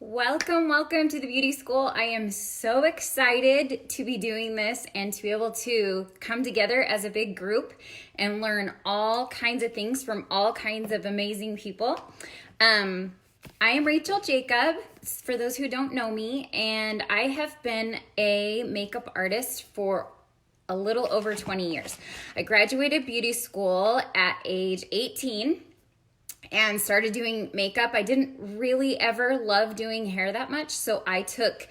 Welcome to the beauty school. I am so excited to be doing this and to be able to come together as a big group and learn all kinds of things from all kinds of amazing people. I am Rachel Jacob, for those who don't know me, and I have been a makeup artist for a little over 20 years. I graduated beauty school at age 18 and started doing makeup. I didn't really ever love doing hair that much, so I took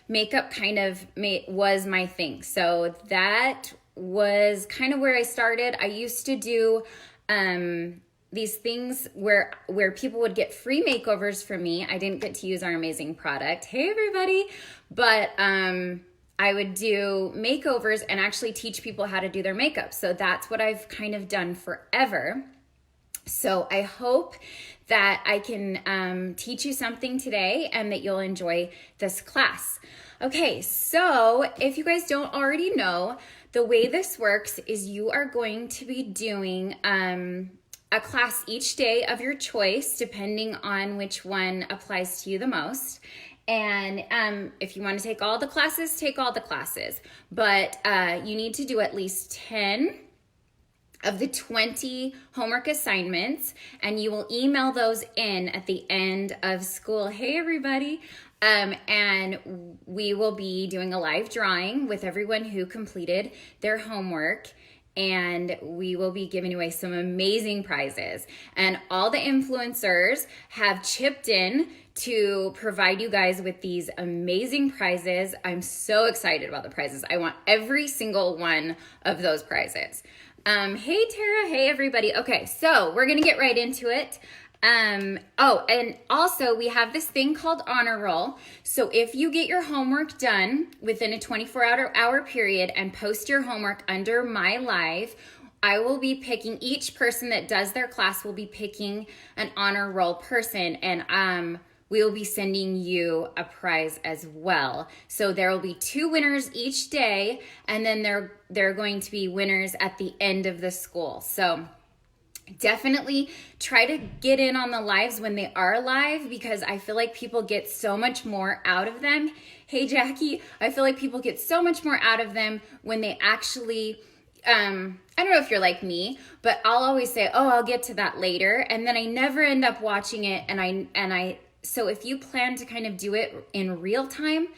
makeup was my thing. So that was kind of where I started. I used to do these things where people would get free makeovers from me. I didn't get to use our amazing product. Hey everybody. But I would do makeovers and actually teach people how to do their makeup. So that's what I've kind of done forever. So I hope that I can teach you something today and that you'll enjoy this class. Okay, so if you guys don't already know, the way this works is you are going to be doing a class each day of your choice, depending on which one applies to you the most. And if you want to take all the classes, take all the classes. But you need to do at least 10 of the 20 homework assignments, and you will email those in at the end of school. Hey everybody. And we will be doing a live drawing with everyone who completed their homework, and we will be giving away some amazing prizes. And all the influencers have chipped in to provide you guys with these amazing prizes. I'm so excited about the prizes. I want every single one of those prizes. Hey Tara, hey everybody. Okay, so we're gonna get right into it. And also we have this thing called honor roll. So if you get your homework done within a 24-hour period and post your homework under my live, I will be picking, each person that does their class will be picking an honor roll person, and we will be sending you a prize as well. So there will be 2 winners each day, and then there are going to be winners at the end of the school. So definitely try to get in on the lives when they are live, because I feel like people get so much more out of them. Hey Jackie, I feel like people get so much more out of them when they actually I don't know if you're like me, but I'll always say, oh, I'll get to that later, and then I never end up watching it. So if you plan to kind of do it in real time,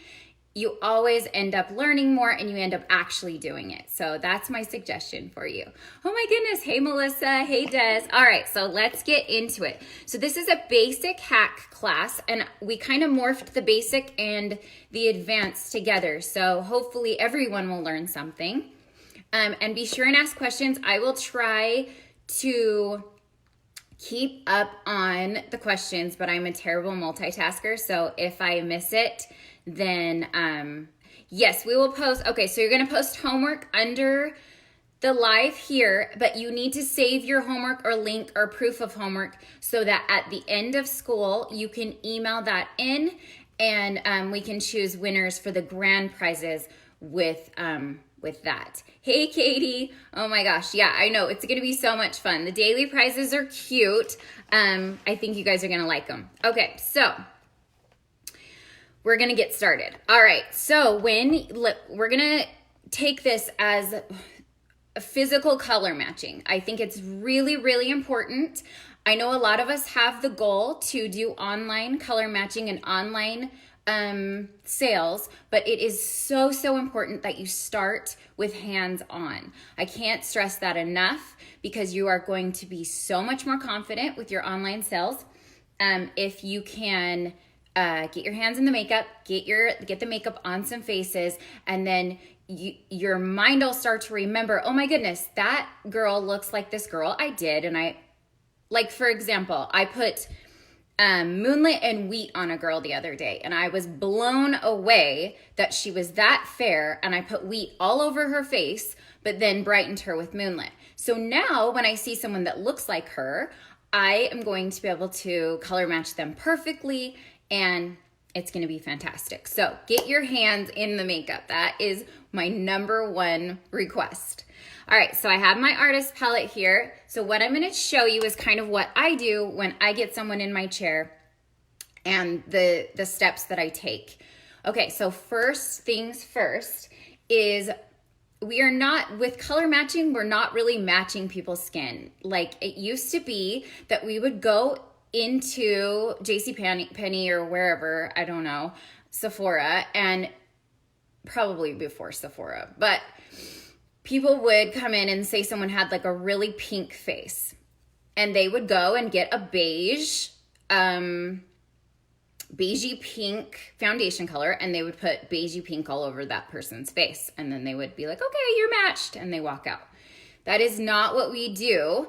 you always end up learning more and you end up actually doing it. So that's my suggestion for you. Oh my goodness. Hey, Melissa. Hey, Des. All right, so let's get into it. So this is a basic hack class, and we kind of morphed the basic and the advanced together. So hopefully everyone will learn something. And be sure and ask questions. I will try to keep up on the questions, but I'm a terrible multitasker. So if I miss it, then yes, we will post. Okay, so you're going to post homework under the live here, but you need to save your homework or link or proof of homework so that at the end of school, you can email that in, and we can choose winners for the grand prizes with that. Hey, Katie. Oh my gosh. Yeah, I know. It's going to be so much fun. The daily prizes are cute. I think you guys are going to like them. Okay, so we're going to get started. All right. So we're going to take this as a physical color matching. I think it's really, really important. I know a lot of us have the goal to do online color matching and online sales, but it is so important that you start with hands-on. I can't stress that enough, because you are going to be so much more confident with your online sales if you can get your hands in the makeup, get the makeup on some faces, and then your mind will start to remember, oh my goodness, that girl looks like this girl I did. And like for example, I put moonlit and wheat on a girl the other day, and I was blown away that she was that fair, and I put wheat all over her face but then brightened her with moonlit. So now when I see someone that looks like her, I am going to be able to color match them perfectly, and it's going to be fantastic. So get your hands in the makeup. That is my number one request. All right, so I have my artist palette here. So what I'm going to show you is kind of what I do when I get someone in my chair and the steps that I take. Okay, so first things first is we are not, with color matching, we're not really matching people's skin. Like it used to be that we would go into JCPenney or wherever, I don't know, Sephora, and probably before Sephora, but people would come in and say someone had like a really pink face, and they would go and get a beigey pink foundation color, and they would put beigey pink all over that person's face, and then they would be like, okay, you're matched, and they walk out. That is not what we do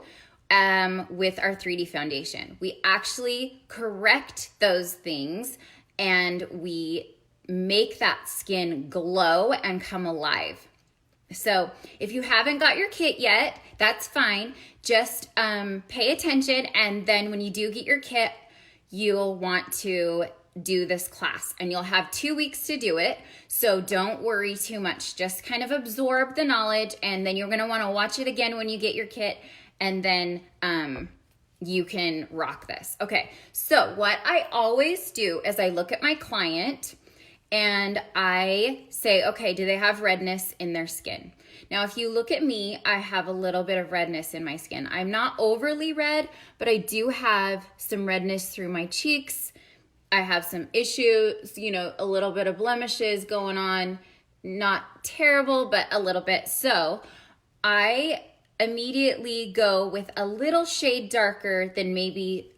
with our 3D foundation. We actually correct those things, and we make that skin glow and come alive. So if you haven't got your kit yet, that's fine. Just pay attention, and then when you do get your kit, you'll want to do this class, and you'll have 2 weeks to do it. So don't worry too much. Just kind of absorb the knowledge, and then you're going to want to watch it again when you get your kit, and then you can rock this. Okay, so what I always do is I look at my client and I say, okay, do they have redness in their skin? Now, if you look at me, I have a little bit of redness in my skin. I'm not overly red, but I do have some redness through my cheeks. I have some issues, a little bit of blemishes going on. Not terrible, but a little bit. So I immediately go with a little shade darker than maybe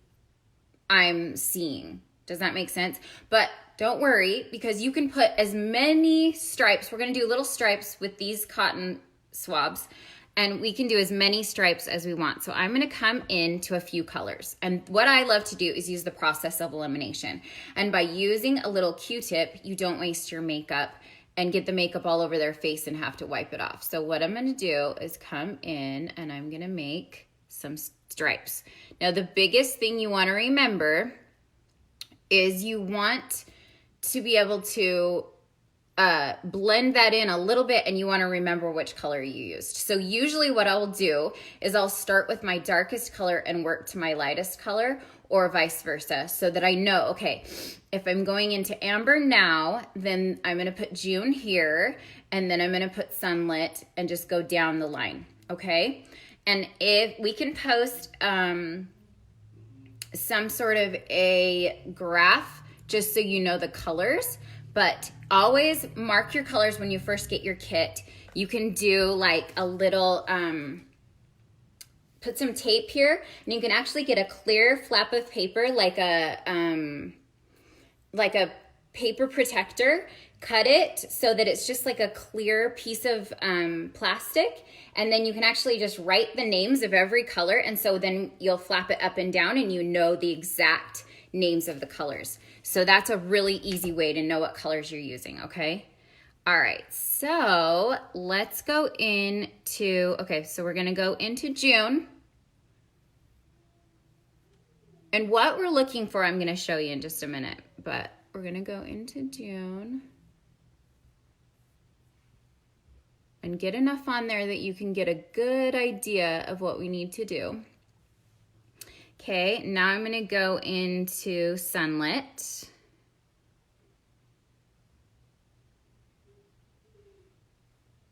I'm seeing. Does that make sense? But don't worry, because you can put as many stripes. We're going to do little stripes with these cotton swabs, and we can do as many stripes as we want. So I'm going to come into a few colors. And what I love to do is use the process of elimination. And by using a little Q-tip, you don't waste your makeup and get the makeup all over their face and have to wipe it off. So what I'm going to do is come in and I'm going to make some stripes. Now, the biggest thing you want to remember is you want to be able to blend that in a little bit, and you want to remember which color you used. So usually what I'll do is I'll start with my darkest color and work to my lightest color, or vice versa, so that I know, okay, if I'm going into amber now, then I'm going to put June here, and then I'm going to put sunlit and just go down the line, okay? And if we can post some sort of a graph just so you know the colors, but always mark your colors when you first get your kit. You can do like a little, put some tape here, and you can actually get a clear flap of paper, like a paper protector. Cut it so that it's just like a clear piece of plastic, and then you can actually just write the names of every color, and so then you'll flap it up and down and you know the exact names of the colors. So that's a really easy way to know what colors you're using, okay? All right, so let's go into, okay, so we're gonna go into June. And what we're looking for, I'm gonna show you in just a minute, but we're gonna go into June and get enough on there that you can get a good idea of what we need to do. Okay, now I'm gonna go into sunlit.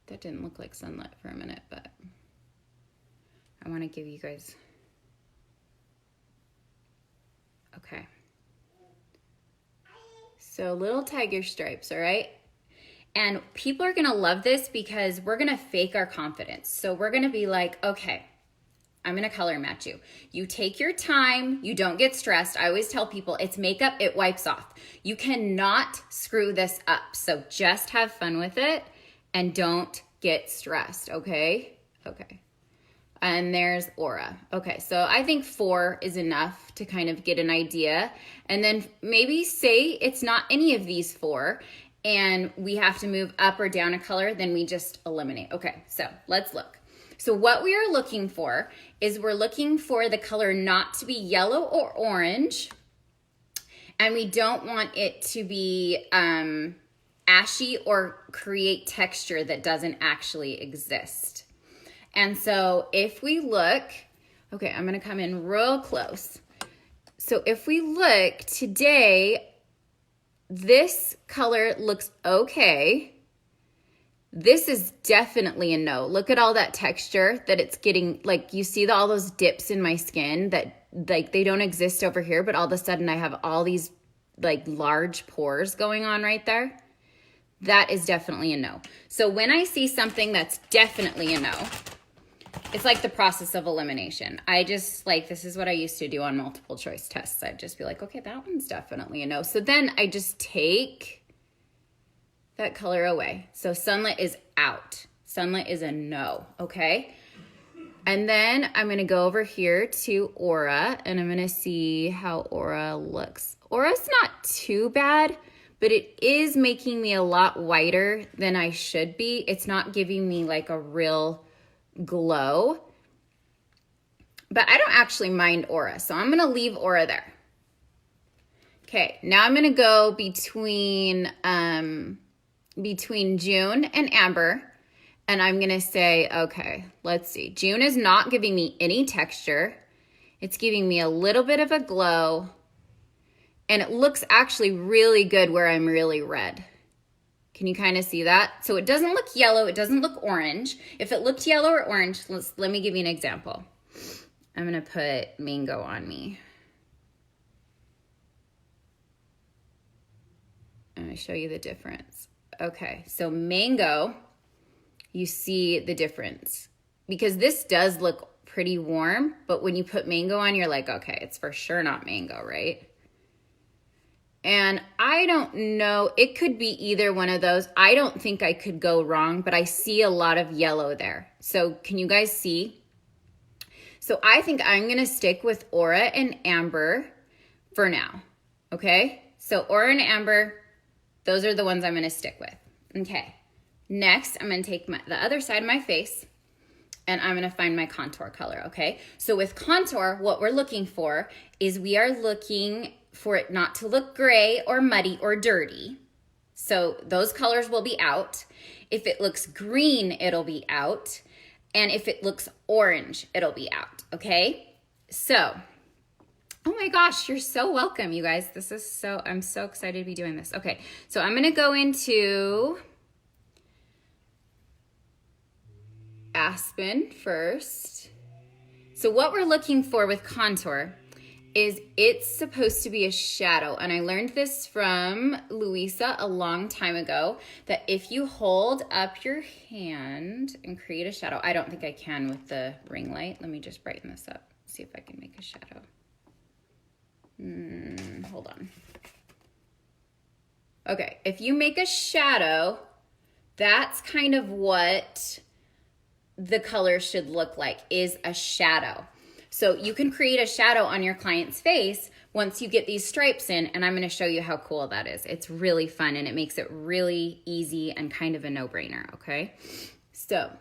That didn't look like sunlit for a minute, but I wanna give you guys, okay. So little tiger stripes, all right? And people are gonna love this because we're gonna fake our confidence. So we're gonna be like, okay, I'm gonna color match you. You take your time, you don't get stressed. I always tell people it's makeup, it wipes off. You cannot screw this up. So just have fun with it and don't get stressed, okay? Okay. And there's Aura. Okay, so I think 4 is enough to kind of get an idea. And then maybe say it's not any of these 4 and we have to move up or down a color, then we just eliminate. Okay, so let's look. So what we are looking for is we're looking for the color not to be yellow or orange, and we don't want it to be ashy or create texture that doesn't actually exist. And so if we look, okay, I'm gonna come in real close. So if we look today, this color looks okay. This is definitely a no. Look at all that texture that it's getting, like you see all those dips in my skin that like they don't exist over here, but all of a sudden I have all these like large pores going on right there. That is definitely a no. So when I see something that's definitely a no, it's like the process of elimination. I just like, this is what I used to do on multiple choice tests. I'd just be like, okay, that one's definitely a no. So then I just take that color away. So Sunlit is out. Sunlit is a no, okay? And then I'm gonna go over here to Aura and I'm gonna see how Aura looks. Aura's not too bad, but it is making me a lot whiter than I should be. It's not giving me like a real glow, but I don't actually mind Aura. So I'm gonna leave Aura there. Okay, now I'm gonna go between June and Amber, and I'm gonna say, okay, let's see. June is not giving me any texture. It's giving me a little bit of a glow, and it looks actually really good where I'm really red. Can you kind of see that? So it doesn't look yellow, it doesn't look orange. If it looked yellow or orange, let me give you an example. I'm gonna put Mango on me. I'm gonna show you the difference. Okay, so Mango, you see the difference. Because this does look pretty warm, but when you put Mango on, you're like, okay, it's for sure not Mango, right? And I don't know, it could be either one of those. I don't think I could go wrong, but I see a lot of yellow there. So can you guys see? So I think I'm gonna stick with Aura and Amber for now, okay? So Aura and Amber, those are the ones I'm gonna stick with. Okay, next I'm gonna take the other side of my face and I'm gonna find my contour color, okay? So with contour, what we're looking for is we are looking for it not to look gray or muddy or dirty. So those colors will be out. If it looks green, it'll be out. And if it looks orange, it'll be out, okay? So, oh my gosh, you're so welcome, you guys. I'm so excited to be doing this. Okay, so I'm gonna go into Aspen first. So what we're looking for with contour is it's supposed to be a shadow. And I learned this from Louisa a long time ago, that if you hold up your hand and create a shadow, I don't think I can with the ring light. Let me just brighten this up, see if I can make a shadow. Hold on. Okay, if you make a shadow, that's kind of what the color should look like, is a shadow. So you can create a shadow on your client's face once you get these stripes in, and I'm gonna show you how cool that is. It's really fun and it makes it really easy and kind of a no-brainer, okay? So,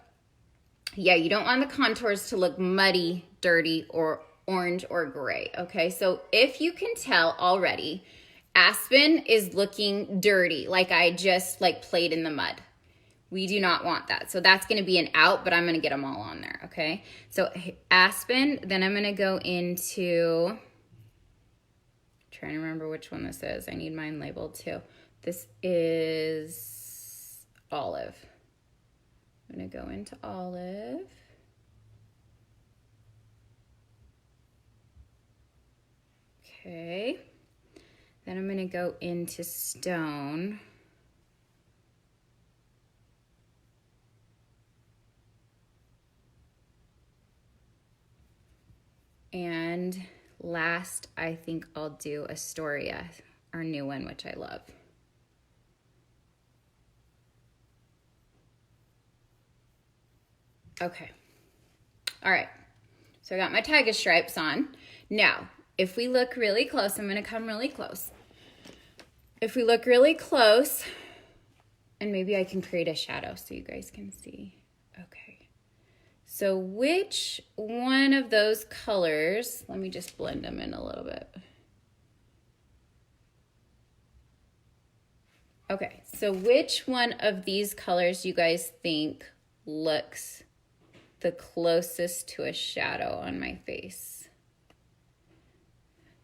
yeah, you don't want the contours to look muddy, dirty, or orange or gray, okay? So if you can tell already, Aspen is looking dirty, like I just played in the mud. We do not want that. So that's going to be an out, but I'm going to get them all on there, okay? So Aspen, then I'm going to go into, trying to remember which one this is. I need mine labeled too. This is Olive. I'm going to go into Olive. Okay. Then I'm going to go into Stone. And last, I think I'll do Astoria, our new one, which I love. Okay. All right. So I got my tiger stripes on. Now, if we look really close, I'm going to come really close. If we look really close, and maybe I can create a shadow so you guys can see. Okay. So which one of those colors, let me just blend them in a little bit. Okay, so which one of these colors you guys think looks the closest to a shadow on my face?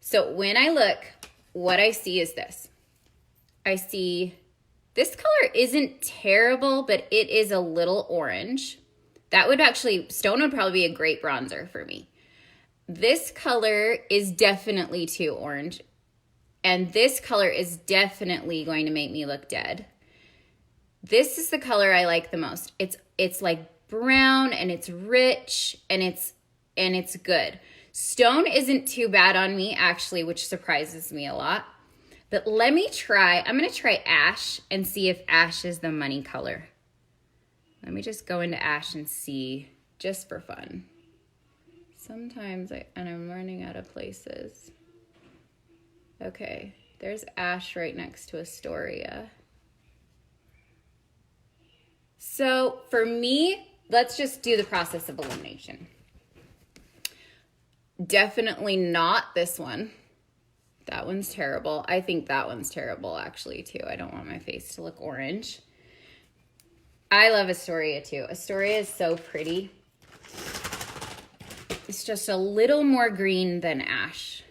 So when I look, what I see is this. I see this color isn't terrible, but it is a little orange. That would actually, Stone would probably be a great bronzer for me. This color is definitely too orange. And this color is definitely going to make me look dead. This is the color I like the most. It's like brown and it's rich and it's good. Stone isn't too bad on me actually, which surprises me a lot. But let me try, I'm gonna try ash and see if ash is the money color. Let me just go into ash and see, just for fun. Sometimes, and I'm running out of places. Okay, there's ash right next to Astoria. So for me, let's just do the process of elimination. Definitely not this one. That one's terrible. I think that one's terrible actually too. I don't want my face to look orange. I love Astoria too. Astoria is so pretty. It's just a little more green than ash.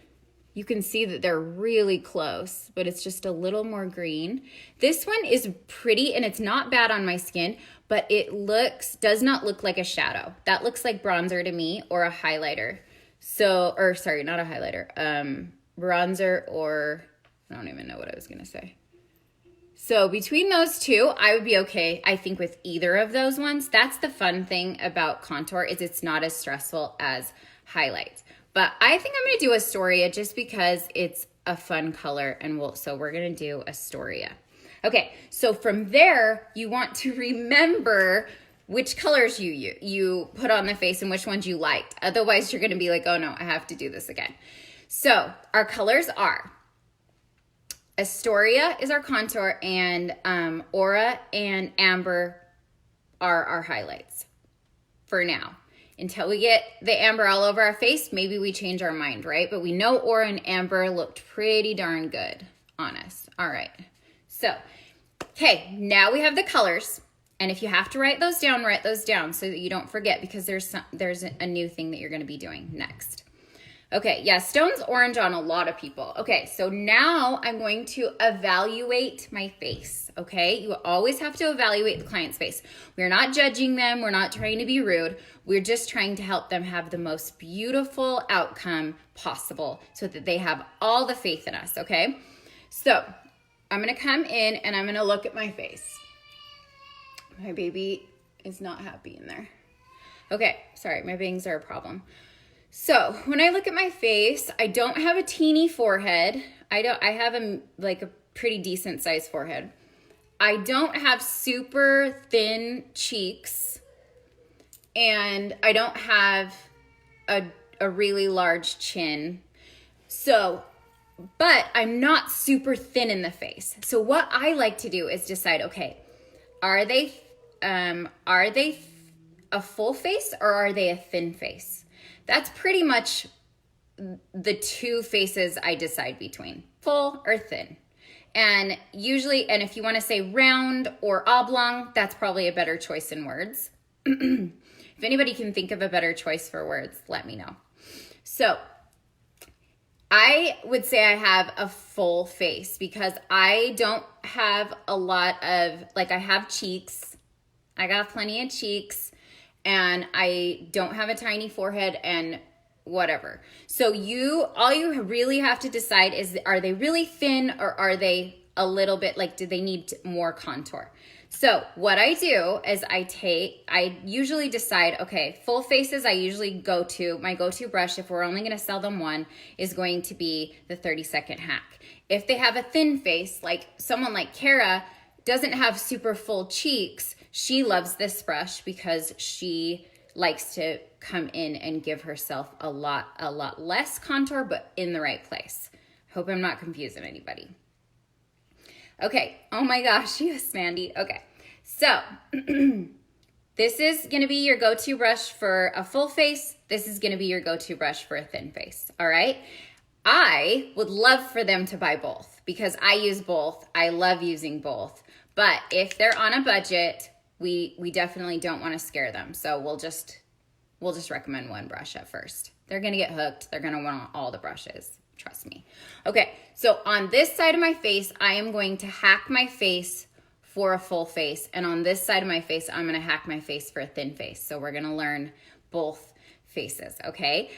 You can see that they're really close, but it's just a little more green. This one is pretty and it's not bad on my skin, but it does not look like a shadow. That looks like bronzer to me or a highlighter. So, or sorry, not a highlighter. Bronzer or, I don't even know what I was gonna say. So between those two, I would be okay, I think, with either of those ones. That's the fun thing about contour, is it's not as stressful as highlights. But I think I'm gonna do Astoria just because it's a fun color, and so we're gonna do Astoria. Okay, so from there, you want to remember which colors you put on the face and which ones you liked. Otherwise, you're gonna be like, oh no, I have to do this again. So our colors are, Astoria is our contour, and Aura and Amber are our highlights for now. Until we get the amber all over our face, maybe we change our mind, right? But we know Aura and Amber looked pretty darn good on us. All right. So, okay, now we have the colors. And if you have to write those down so that you don't forget, because there's a new thing that you're going to be doing next. Okay, yeah, Stone's orange on a lot of people. Okay, so now I'm going to evaluate my face, okay? You always have to evaluate the client's face. We're not judging them. We're not trying to be rude. We're just trying to help them have the most beautiful outcome possible so that they have all the faith in us, okay? So I'm gonna come in and I'm gonna look at my face. My baby is not happy in there. Okay, sorry, my bangs are a problem. So when I look at my face, I don't have a teeny forehead. I have a pretty decent sized forehead. I don't have super thin cheeks, and I don't have a really large chin. So, but I'm not super thin in the face. So what I like to do is decide, okay, are they a full face or are they a thin face? That's pretty much the two faces I decide between, full or thin. And usually, and if you want to say round or oblong, that's probably a better choice in words. If anybody can think of a better choice for words, let me know. So I would say I have a full face because I don't have a lot of, I have cheeks. I got plenty of cheeks. And I don't have a tiny forehead and whatever. So all you really have to decide is, are they really thin or are they a little bit, do they need more contour? So what I do is I usually decide, okay, full faces, I usually my go-to brush, if we're only gonna sell them one, is going to be the 30-second hack. If they have a thin face, like someone like Kara doesn't have super full cheeks, she loves this brush because she likes to come in and give herself a lot less contour, but in the right place. Hope I'm not confusing anybody. Okay, oh my gosh, yes, Mandy. Okay, so this is gonna be your go-to brush for a full face. This is gonna be your go-to brush for a thin face, all right? I would love for them to buy both because I use both. I love using both. But if they're on a budget, we definitely don't want to scare them. So we'll just recommend one brush at first. They're going to get hooked. They're going to want all the brushes. Trust me. Okay, so on this side of my face, I am going to hack my face for a full face. And on this side of my face, I'm gonna hack my face for a thin face. So we're gonna learn both faces, okay?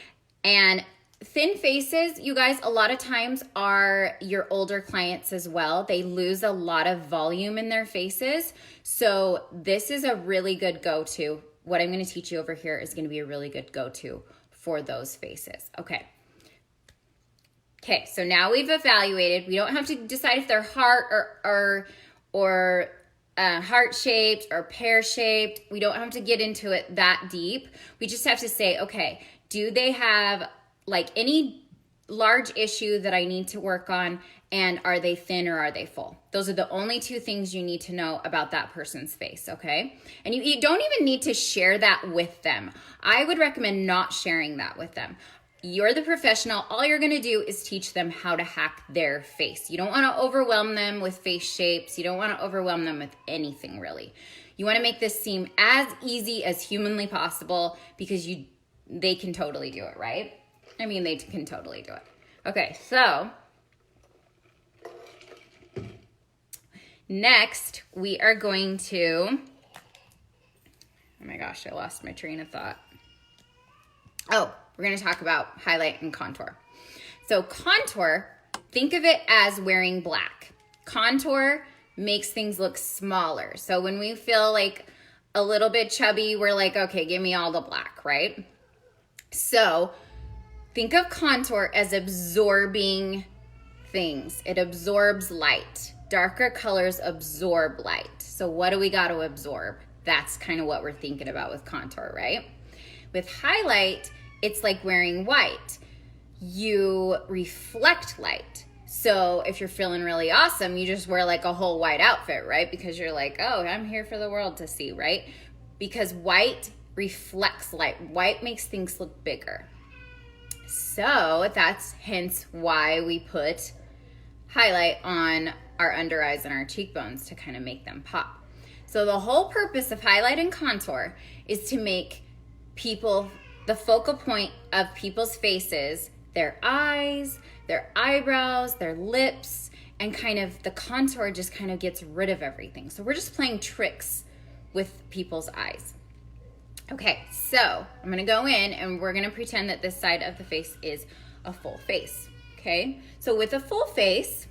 And thin faces, you guys, a lot of times are your older clients as well. They lose a lot of volume in their faces. So this is a really good go-to. What I'm gonna teach you over here is gonna be a really good go-to for those faces, okay? Okay, so now we've evaluated. We don't have to decide if they're heart or heart-shaped or pear-shaped. We don't have to get into it that deep. We just have to say, okay, do they have like any large issue that I need to work on, and are they thin or are they full? Those are the only two things you need to know about that person's face, okay? And you don't even need to share that with them. I would recommend not sharing that with them. You're the professional. All you're gonna do is teach them how to hack their face. You don't wanna overwhelm them with face shapes. You don't wanna overwhelm them with anything really. You wanna make this seem as easy as humanly possible because they can totally do it, right? I mean, they can totally do it. Okay, so next we are going to, oh my gosh, I lost my train of thought. Oh, we're gonna talk about highlight and contour. So contour, think of it as wearing black. Contour makes things look smaller. So when we feel like a little bit chubby, we're like, okay, give me all the black, right? So think of contour as absorbing things. It absorbs light. Darker colors absorb light. So what do we got to absorb? That's kind of what we're thinking about with contour, right? With highlight, it's like wearing white. You reflect light. So if you're feeling really awesome, you just wear like a whole white outfit, right? Because you're like, oh, I'm here for the world to see, right? Because white reflects light. White makes things look bigger. So that's hence why we put highlight on our under eyes and our cheekbones to kind of make them pop. So the whole purpose of highlight and contour is to make people, the focal point of people's faces, their eyes, their eyebrows, their lips, and kind of the contour just kind of gets rid of everything. So we're just playing tricks with people's eyes. Okay, so I'm gonna go in and we're gonna pretend that this side of the face is a full face, okay? So with a full face,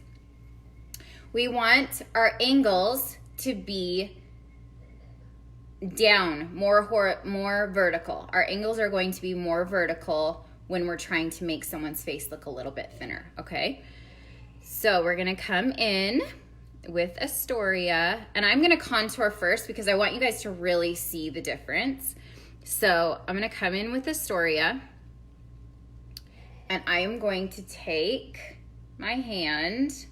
we want our angles to be down, more vertical. Our angles are going to be more vertical when we're trying to make someone's face look a little bit thinner, okay? So we're gonna come in with Astoria, and I'm gonna contour first because I want you guys to really see the difference. So I'm gonna come in with Astoria, and I am going to take my hand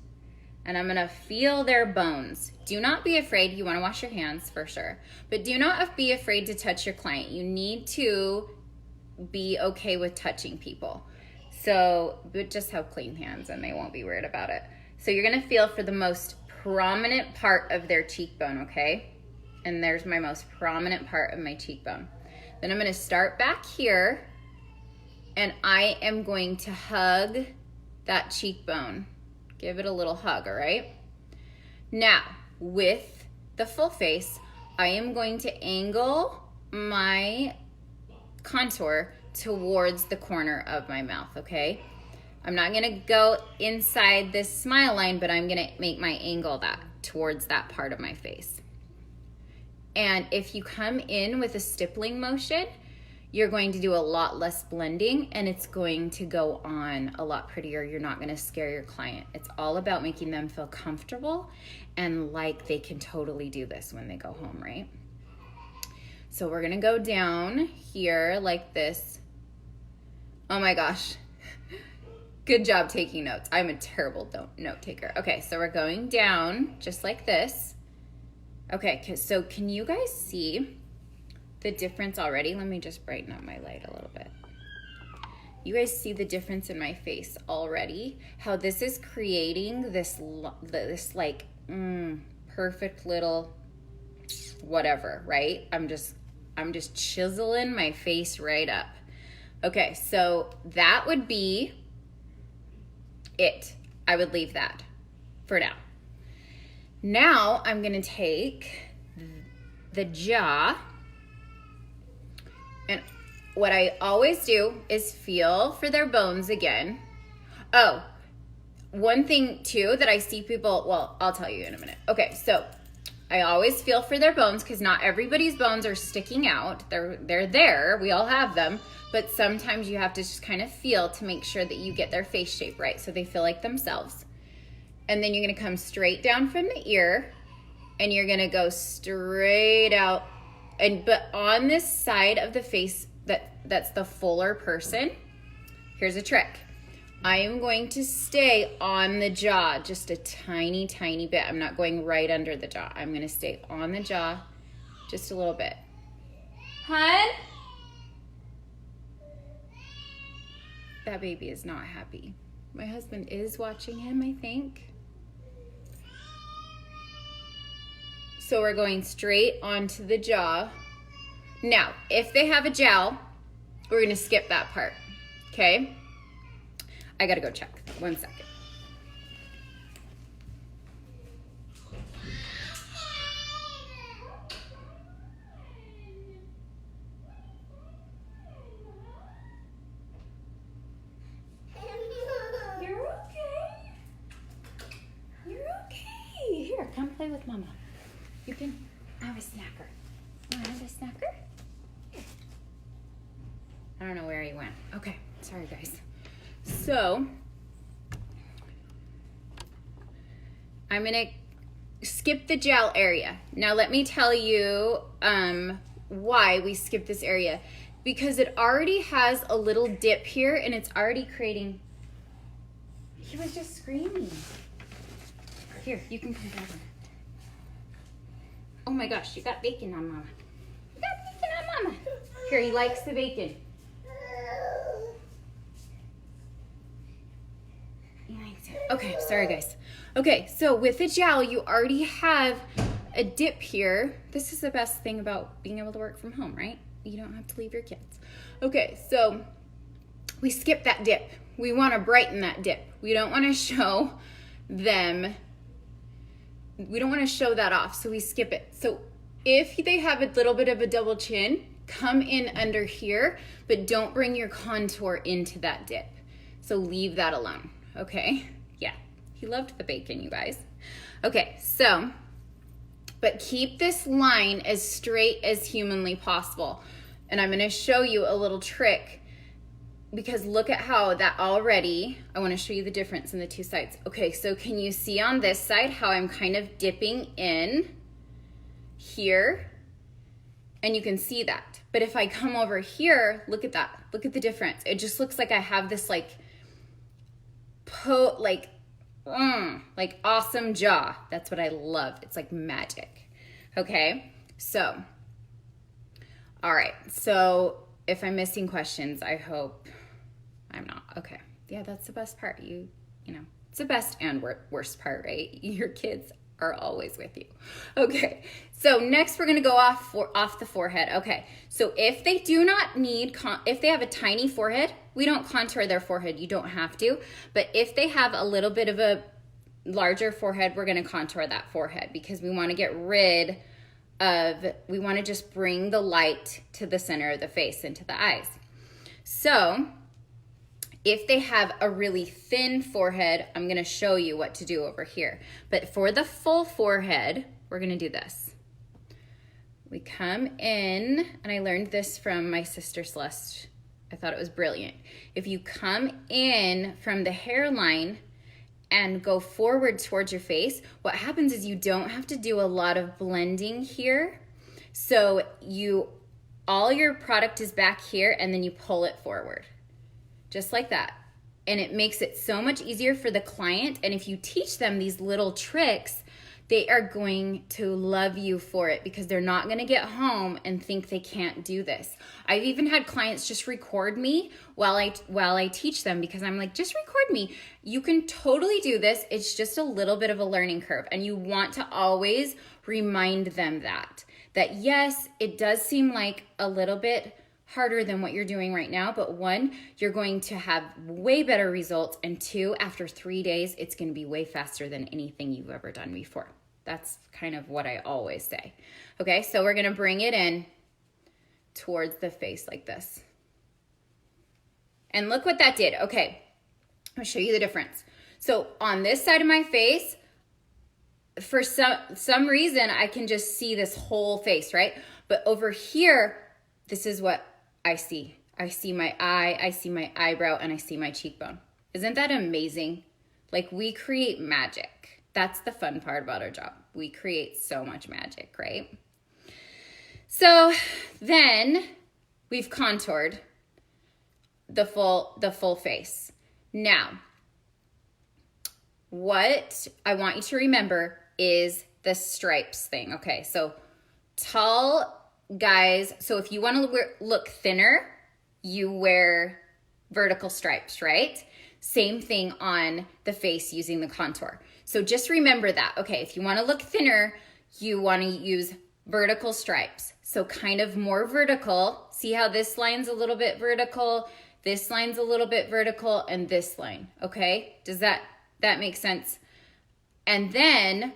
and I'm gonna feel their bones. Do not be afraid. You wanna wash your hands for sure, but do not be afraid to touch your client. You need to be okay with touching people. So, but just have clean hands and they won't be weird about it. So you're gonna feel for the most prominent part of their cheekbone, okay? And there's my most prominent part of my cheekbone. Then I'm gonna start back here and I am going to hug that cheekbone. Give it a little hug, all right? Now, with the full face, I am going to angle my contour towards the corner of my mouth, okay? I'm not gonna go inside this smile line, but I'm gonna make my angle that towards that part of my face. And if you come in with a stippling motion, you're going to do a lot less blending and it's going to go on a lot prettier. You're not gonna scare your client. It's all about making them feel comfortable and like they can totally do this when they go home, right? So we're gonna go down here like this. Oh my gosh. Good job taking notes. I'm a terrible note taker. Okay, so we're going down just like this. Okay, so can you guys see the difference already? Let me just brighten up my light a little bit. You guys see the difference in my face already? How this is creating this like perfect little whatever, right? I'm just chiseling my face right up. Okay, so that would be I would leave that for now. Now I'm going to take the jaw, and what I always do is feel for their bones again. Oh, one thing too that I see people, well, I'll tell you in a minute. Okay, so I always feel for their bones because not everybody's bones are sticking out. They're there, we all have them, but sometimes you have to just kind of feel to make sure that you get their face shape right so they feel like themselves. And then you're gonna come straight down from the ear and you're gonna go straight out. But on this side of the face that's the fuller person, here's a trick. I am going to stay on the jaw just a tiny, tiny bit. I'm not going right under the jaw. I'm gonna stay on the jaw just a little bit. Hun? That baby is not happy. My husband is watching him, I think. So we're going straight onto the jaw. Now, if they have a jowl, we're gonna skip that part, okay? I gotta go check, 1 second. You're okay. You're okay. Here, come play with Mama. You can have a snacker. Want to have a snacker? Here. I don't know where he went. Okay, sorry guys. So, I'm gonna skip the jowl area. Now let me tell you why we skip this area. Because it already has a little dip here and it's already creating, he was just screaming. Here, you can come grab him. Oh my gosh, you got bacon on Mama. You got bacon on Mama. Here, he likes the bacon. He likes it. Okay, sorry guys. Okay, so with the jowl, you already have a dip here. This is the best thing about being able to work from home, right? You don't have to leave your kids. Okay, so we skip that dip. We want to brighten that dip. We don't want to show them. We don't want to show that off, so we skip it. So if they have a little bit of a double chin, come in under here, but don't bring your contour into that dip. So leave that alone, okay? Yeah, he loved the bacon, you guys. Okay, so, but keep this line as straight as humanly possible. And I'm gonna show you a little trick because look at how that already, I wanna show you the difference in the two sides. Okay, so can you see on this side how I'm kind of dipping in here? And you can see that. But if I come over here, look at that. Look at the difference. It just looks like I have this like awesome jaw. That's what I love. It's like magic. Okay, so, all right. So if I'm missing questions, I hope I'm not. Okay, yeah, that's the best part. You know, it's the best and worst part, right? Your kids are always with you. Okay, so next we're gonna go off the forehead. Okay, so if they do not need, if they have a tiny forehead, we don't contour their forehead. You don't have to, but if they have a little bit of a larger forehead, we're gonna contour that forehead because we wanna get rid of, we wanna just bring the light to the center of the face and to the eyes. So if they have a really thin forehead, I'm gonna show you what to do over here. But for the full forehead, we're gonna do this. We come in, and I learned this from my sister Celeste. I thought it was brilliant. If you come in from the hairline and go forward towards your face, what happens is you don't have to do a lot of blending here. So all your product is back here, and then you pull it forward. Just like that. And it makes it so much easier for the client. And if you teach them these little tricks, they are going to love you for it because they're not going to get home and think they can't do this. I've even had clients just record me while I teach them because I'm like, just record me. You can totally do this. It's just a little bit of a learning curve. And you want to always remind them that yes, it does seem like a little bit harder than what you're doing right now, but one, you're going to have way better results, and two, after 3 days, it's going to be way faster than anything you've ever done before. That's kind of what I always say. Okay, so we're going to bring it in towards the face like this. And look what that did. Okay, I'll show you the difference. So on this side of my face, for some reason, I can just see this whole face, right? But over here, this is what I see. I see my eye, I see my eyebrow, and I see my cheekbone. Isn't that amazing? Like, we create magic. That's the fun part about our job. We create so much magic, right? So then we've contoured the full face. Now, what I want you to remember is the stripes thing. Okay, so tall guys, so if you want to look thinner, you wear vertical stripes, right? Same thing on the face using the contour. So just remember that. Okay, if you want to look thinner, you want to use vertical stripes. So kind of more vertical. See how this line's a little bit vertical, this line's a little bit vertical, and this line, okay? Does that make sense? And then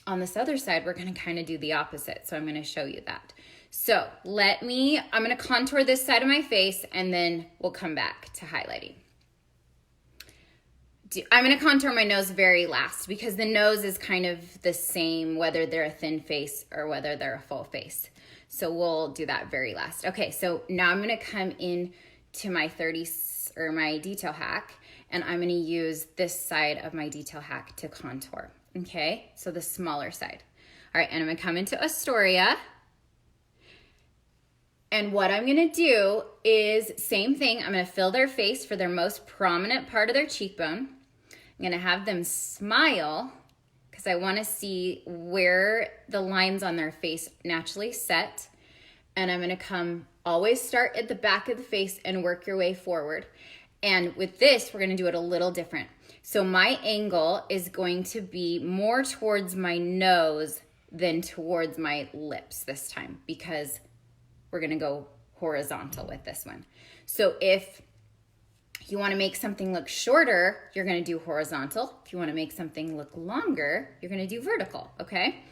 on this other side, we're gonna kind of do the opposite. So I'm gonna show you that. So I'm gonna contour this side of my face, and then we'll come back to highlighting. I'm gonna contour my nose very last because the nose is kind of the same whether they're a thin face or whether they're a full face. So we'll do that very last. Okay, so now I'm gonna come in to my my detail hack, and I'm gonna use this side of my detail hack to contour. Okay, so the smaller side. All right, and I'm gonna come into Astoria. And what I'm gonna do is same thing. I'm gonna fill their face for their most prominent part of their cheekbone. I'm gonna have them smile because I wanna see where the lines on their face naturally set. And I'm gonna always start at the back of the face and work your way forward. And with this, we're gonna do it a little different. So my angle is going to be more towards my nose than towards my lips this time because we're gonna go horizontal with this one. So if you wanna make something look shorter, you're gonna do horizontal. If you wanna make something look longer, you're gonna do vertical, okay?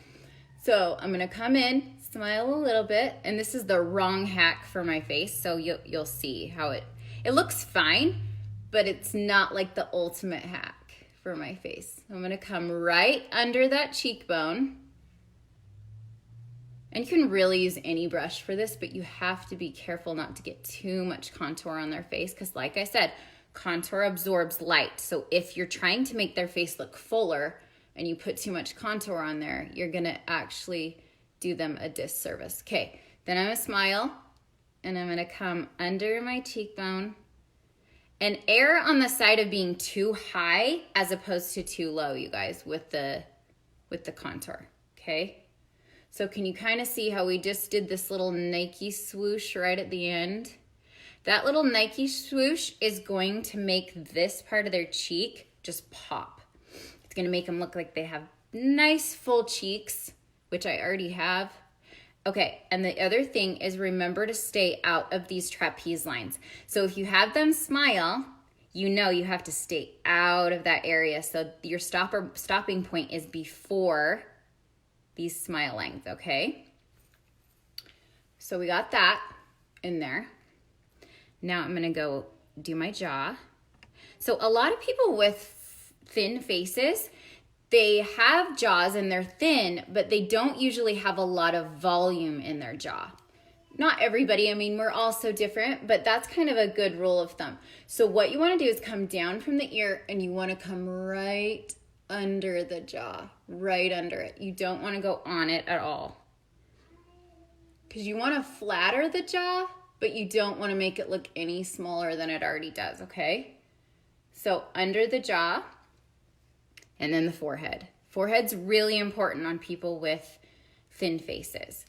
So I'm gonna come in, smile a little bit, and this is the wrong hack for my face, so you'll see how it looks fine, but it's not like the ultimate hack for my face. I'm gonna come right under that cheekbone. And you can really use any brush for this, but you have to be careful not to get too much contour on their face because like I said, contour absorbs light. So if you're trying to make their face look fuller and you put too much contour on there, you're gonna actually do them a disservice. Okay, then I'm gonna smile and I'm gonna come under my cheekbone and err on the side of being too high as opposed to too low, you guys, with the contour, okay? So can you kind of see how we just did this little Nike swoosh right at the end? That little Nike swoosh is going to make this part of their cheek just pop. It's gonna make them look like they have nice full cheeks, which I already have. Okay, and the other thing is remember to stay out of these trapeze lines. So if you have them smile, you know you have to stay out of that area. So your stopping point is before these smile lines, okay? So we got that in there. Now I'm gonna go do my jaw. So a lot of people with thin faces, they have jaws and they're thin, but they don't usually have a lot of volume in their jaw. Not everybody, I mean, we're all so different, but that's kind of a good rule of thumb. So what you wanna do is come down from the ear and you wanna come right under the jaw, right under it. You don't wanna go on it at all. Because you wanna flatter the jaw, but you don't wanna make it look any smaller than it already does, okay? So under the jaw, and then the forehead. Forehead's really important on people with thin faces.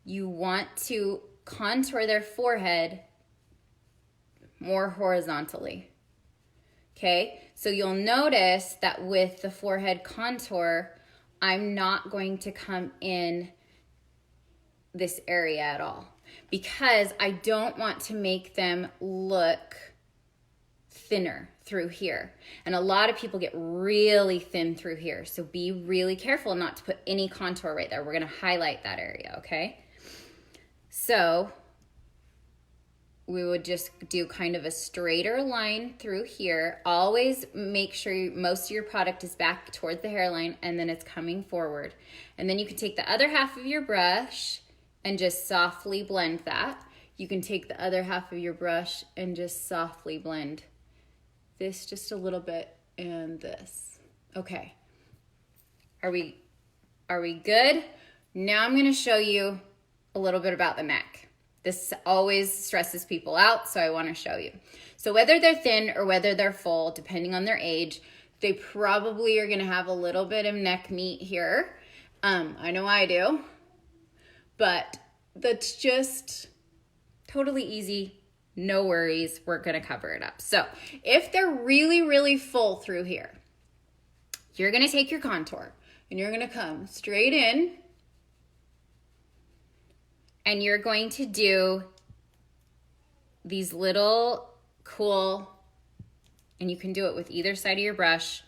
You want to contour their forehead more horizontally. Okay, so you'll notice that with the forehead contour, I'm not going to come in this area at all. because I don't want to make them look thinner through here. And a lot of people get really thin through here. So be really careful not to put any contour right there. We're going to highlight that area, okay? So we would just do kind of a straighter line through here. Always make sure most of your product is back towards the hairline and then it's coming forward. And then you can take the other half of your brush and just softly blend that. You can take the other half of your brush and just softly blend this just a little bit and this. Okay. Are we good? Now I'm going to show you a little bit about the neck. This always stresses people out, so I want to show you. So whether they're thin or whether they're full, depending on their age, they probably are going to have a little bit of neck meat here. I know I do, but that's just totally easy. No worries, we're gonna cover it up. So if they're really, really full through here, you're gonna take your contour and you're gonna come straight in and you're going to do these little cool, and you can do it with either side of your brush,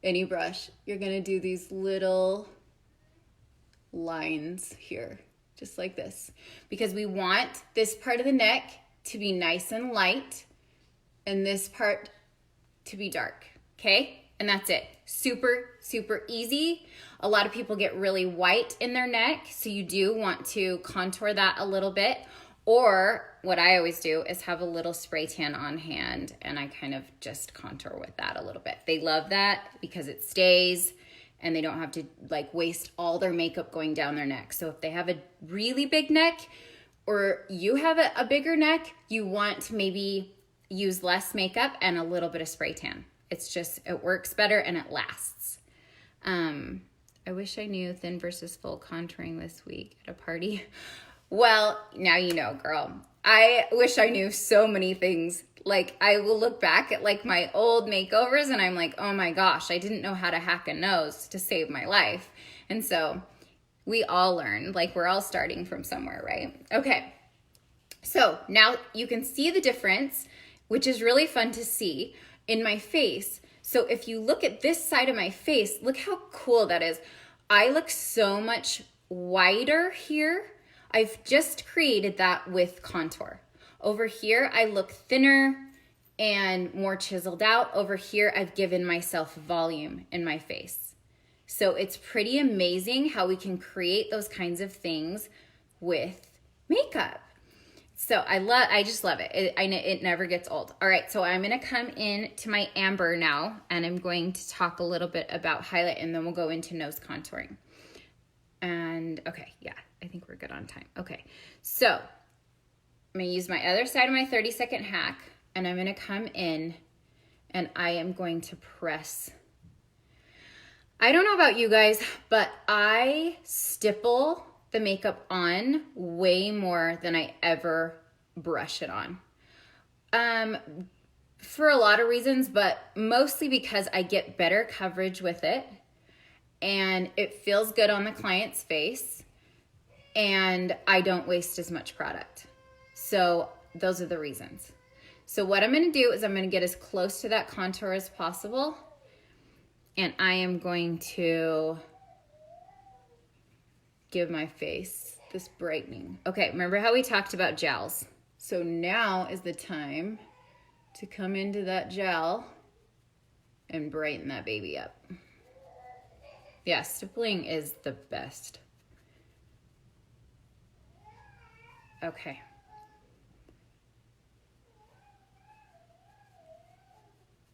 any brush. You're gonna do these little lines here, just like this, because we want this part of the neck to be nice and light and this part to be dark, okay? And that's it. Super, super easy. A lot of people get really white in their neck, so you do want to contour that a little bit. Or what I always do is have a little spray tan on hand and I kind of just contour with that a little bit. They love that because it stays and they don't have to like waste all their makeup going down their neck. So if they have a really big neck, or you have a bigger neck, you want to maybe use less makeup and a little bit of spray tan. It's just, it works better and it lasts. I wish I knew thin versus full contouring this week at a party. Well, now you know, girl. I wish I knew so many things. Like, I will look back at like my old makeovers and I'm like, oh my gosh, I didn't know how to hack a nose to save my life. And so we all learn, like we're all starting from somewhere, right? Okay, so now you can see the difference, which is really fun to see in my face. So if you look at this side of my face, look how cool that is. I look so much whiter here. I've just created that with contour. Over here, I look thinner and more chiseled out. Over here, I've given myself volume in my face. So it's pretty amazing how we can create those kinds of things with makeup. So I just love it. It never gets old. All right, so I'm gonna come in to my amber now and I'm going to talk a little bit about highlight and then we'll go into nose contouring. And okay, yeah, I think we're good on time. Okay, so I'm gonna use my other side of my 30-second hack and I'm gonna come in and I am going to press. I don't know about you guys, but I stipple the makeup on way more than I ever brush it on. For a lot of reasons, but mostly because I get better coverage with it and it feels good on the client's face and I don't waste as much product. So those are the reasons. So what I'm gonna do is I'm gonna get as close to that contour as possible. And I am going to give my face this brightening. Okay, remember how we talked about gels? So now is the time to come into that gel and brighten that baby up. Yeah, stippling is the best. Okay.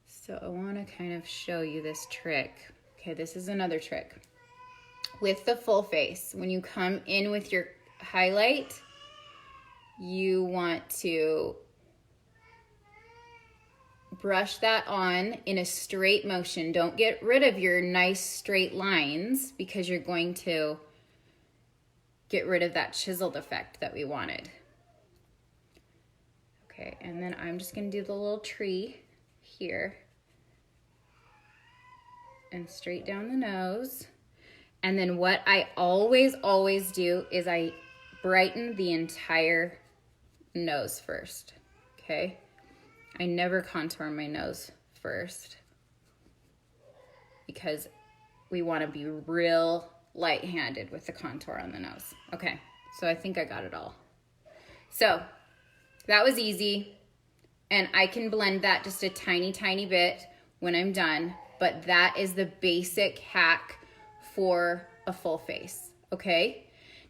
So I want to kind of show you this trick. Okay, this is another trick. With the full face, when you come in with your highlight, you want to brush that on in a straight motion. Don't get rid of your nice straight lines because you're going to get rid of that chiseled effect that we wanted. Okay, and then I'm just going to do the little tree here. And straight down the nose. And then what I always do is I brighten the entire nose first, okay? I never contour my nose first because we want to be real light-handed with the contour on the nose. Okay, so I think I got it all. So that was easy, and I can blend that just a tiny, tiny bit when I'm done, but that is the basic hack for a full face, okay?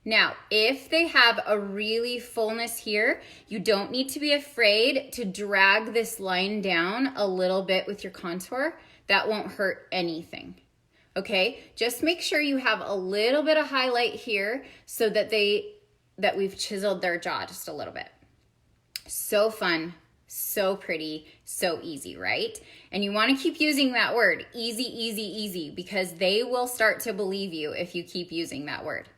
Now, if they have a really fullness here, you don't need to be afraid to drag this line down a little bit with your contour. That won't hurt anything, okay? Just make sure you have a little bit of highlight here so that we've chiseled their jaw just a little bit. So fun, so pretty, so easy, right? And you want to keep using that word, easy, easy, easy, because they will start to believe you if you keep using that word.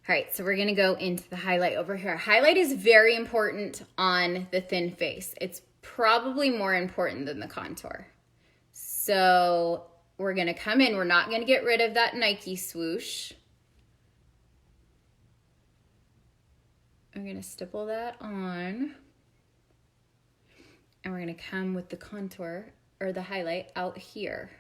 All right, so we're gonna go into the highlight over here. Highlight is very important on the thin face. It's probably more important than the contour. So we're gonna come in, we're not gonna get rid of that Nike swoosh. I'm gonna stipple that on. And we're gonna come with the contour or the highlight out here,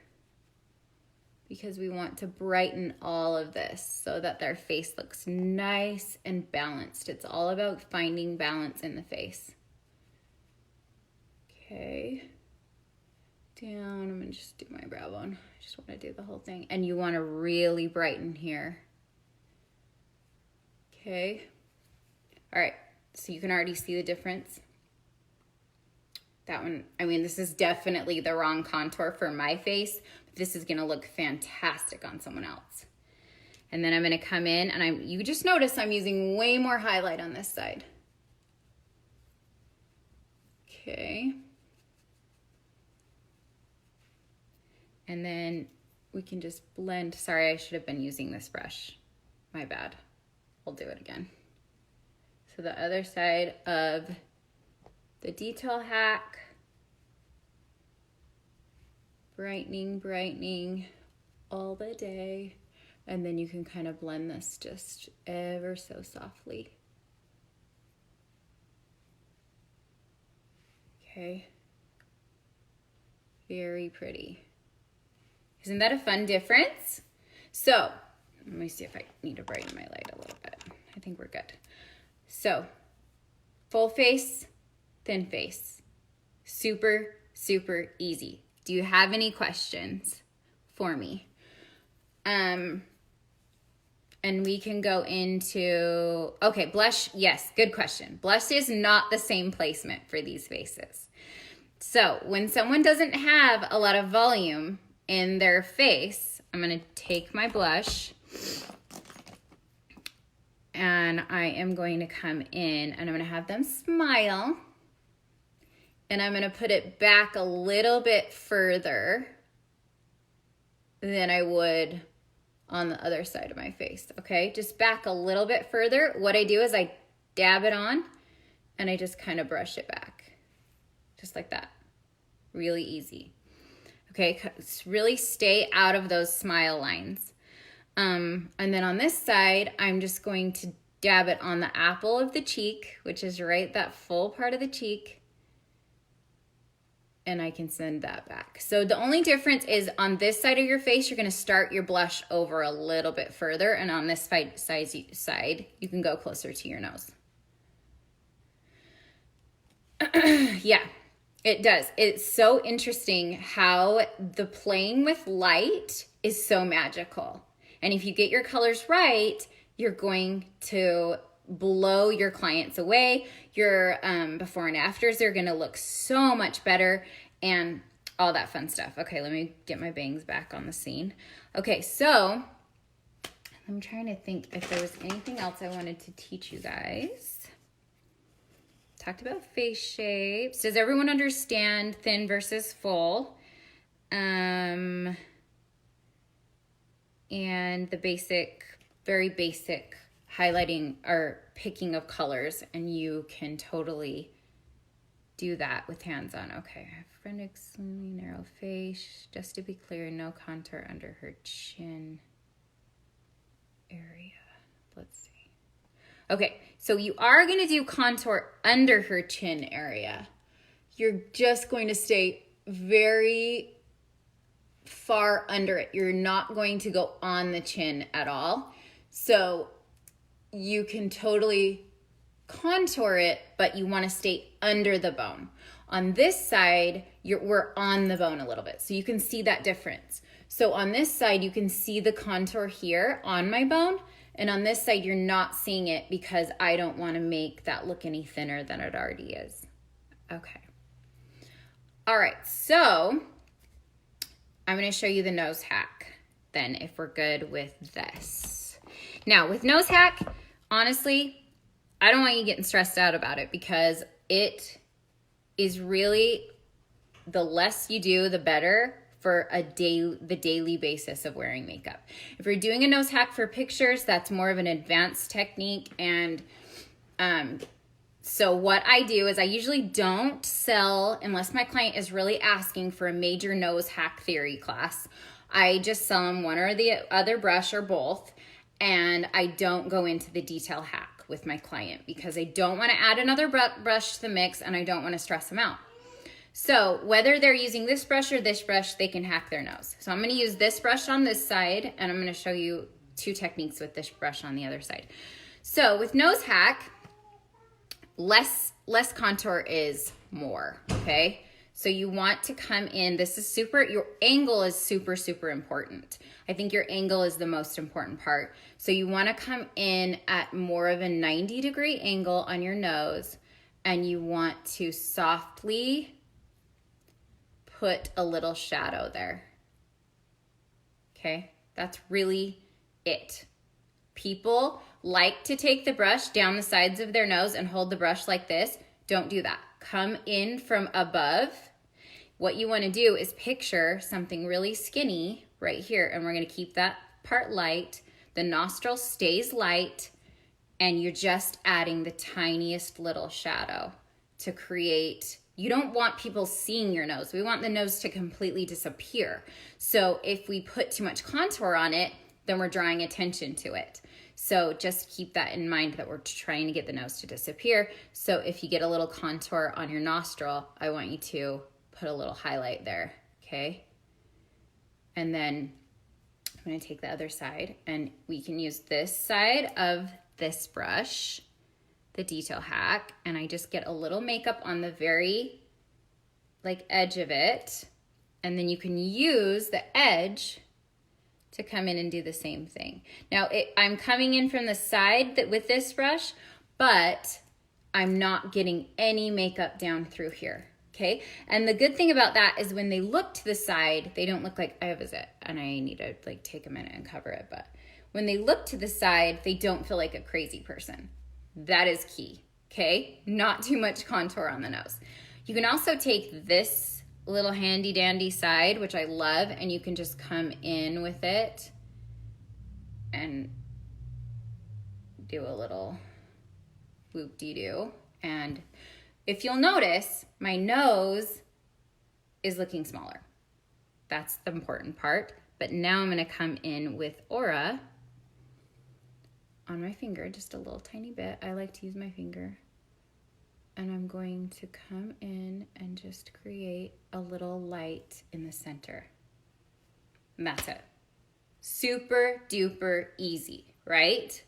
because we want to brighten all of this so that their face looks nice and balanced. It's all about finding balance in the face. Okay, down, I'm gonna just do my brow bone. I just wanna do the whole thing. And you wanna really brighten here. Okay, all right, so you can already see the difference. That one, I mean, this is definitely the wrong contour for my face. This is gonna look fantastic on someone else. And then I'm gonna come in and you just notice I'm using way more highlight on this side. Okay. And then we can just blend. Sorry, I should have been using this brush. My bad. I'll do it again. So the other side of the detail hack. Brightening, brightening all the day. And then you can kind of blend this just ever so softly. Okay. Very pretty. Isn't that a fun difference? So, let me see if I need to brighten my light a little bit. I think we're good. So, full face, thin face. Super, super easy. Do you have any questions for me? And we can go into, okay, blush, yes, good question. Blush is not the same placement for these faces. So when someone doesn't have a lot of volume in their face, I'm gonna take my blush and I am going to come in and I'm gonna have them smile. And I'm gonna put it back a little bit further than I would on the other side of my face, okay? Just back a little bit further. What I do is I dab it on and I just kind of brush it back, just like that. Really easy. Okay, really stay out of those smile lines. And then on this side, I'm just going to dab it on the apple of the cheek, which is right, that full part of the cheek. And I can send that back. So the only difference is on this side of your face, you're gonna start your blush over a little bit further, and on this side, you can go closer to your nose. Yeah, it does. It's so interesting how the playing with light is so magical. And if you get your colors right, you're going to blow your clients away. Your before and afters are gonna look so much better and all that fun stuff. Okay, let me get my bangs back on the scene. Okay, so I'm trying to think if there was anything else I wanted to teach you guys. Talked about face shapes. Does everyone understand thin versus full? And the basic, very basic highlighting or picking of colors, and you can totally do that with hands on. Okay, I have a friend extremely narrow face. Just to be clear, no contour under her chin area. Let's see. Okay, so you are going to do contour under her chin area. You're just going to stay very far under it. You're not going to go on the chin at all. So you can totally contour it, but you want to stay under the bone. On this side, we're on the bone a little bit, so you can see that difference. So on this side, you can see the contour here on my bone, and on this side, you're not seeing it because I don't want to make that look any thinner than it already is. Okay. All right, so I'm going to show you the nose hack then if we're good with this. Now, with nose hack, honestly, I don't want you getting stressed out about it because it is really, the less you do, the better for the daily basis of wearing makeup. If you're doing a nose hack for pictures, that's more of an advanced technique. And so what I do is I usually don't sell, unless my client is really asking for a major nose hack theory class, I just sell them one or the other brush or both. And I don't go into the detail hack with my client because I don't want to add another brush to the mix and I don't want to stress them out. So whether they're using this brush or this brush, they can hack their nose. So I'm going to use this brush on this side and I'm going to show you 2 techniques with this brush on the other side. So with nose hack, less contour is more, okay? So you want to come in, your angle is super, super important. I think your angle is the most important part. So you want to come in at more of a 90-degree angle on your nose, and you want to softly put a little shadow there. Okay, that's really it. People like to take the brush down the sides of their nose and hold the brush like this. Don't do that. Come in from above. What you want to do is picture something really skinny right here, and we're going to keep that part light. The nostril stays light, and you're just adding the tiniest little shadow to create. You don't want people seeing your nose. We want the nose to completely disappear. So if we put too much contour on it, then we're drawing attention to it. So just keep that in mind that we're trying to get the nose to disappear. So if you get a little contour on your nostril, I want you to put a little highlight there, okay? And then I'm going to take the other side, and we can use this side of this brush, the detail hack, and I just get a little makeup on the very edge of it, and then you can use the edge to come in and do the same thing. Now I'm coming in from the side with this brush, but I'm not getting any makeup down through here. Okay, and the good thing about that is when they look to the side, they don't look like I have a zit and I need to take a minute and cover it. But when they look to the side, they don't feel like a crazy person. That is key, okay? Not too much contour on the nose. You can also take this little handy dandy side, which I love, and you can just come in with it and do a little whoop-de-doo. And if you'll notice, my nose is looking smaller. That's the important part. But now I'm going to come in with Aura on my finger, just a little tiny bit. I like to use my finger. And I'm going to come in and just create a little light in the center. And that's it. Super duper easy, right?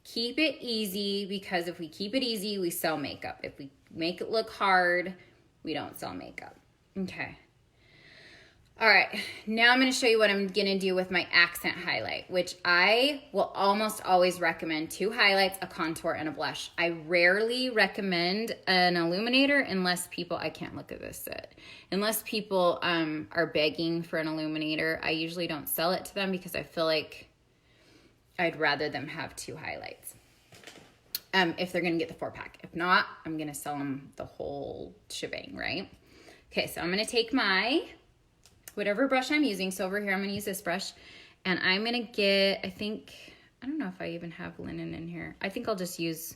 Keep it easy, because if we keep it easy, we sell makeup. If we make it look hard, we don't sell makeup. Okay. All right, now I'm going to show you what I'm going to do with my accent highlight, which I will almost always recommend 2 highlights, a contour, and a blush. I rarely recommend an illuminator unless people, I can't look at this, unless people are begging for an illuminator. I usually don't sell it to them because I feel like I'd rather them have 2 highlights if they're going to get the 4-pack. If not, I'm going to sell them the whole shebang, right? Okay, so I'm going to take my whatever brush I'm using. So over here, I'm going to use this brush, and I'm going to get, I don't know if I even have linen in here. I think I'll just use